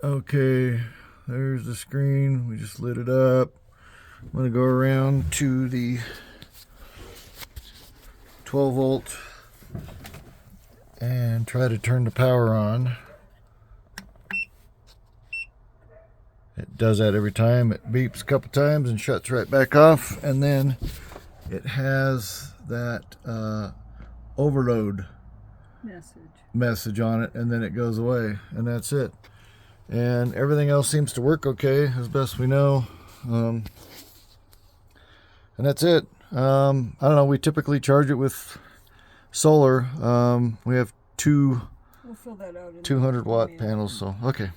Okay, there's the screen. We just lit it up. I'm going to go around to the 12 volt and try to turn the power on. It does that every time. It beeps a couple times and shuts right back off, and then it has that overload message on it, and then it goes away, and that's it. And everything else seems to work okay as best we know, and that's it. I don't know, we typically charge it with solar. We have two We'll fill that out in 200 watt a minute. panels, so okay.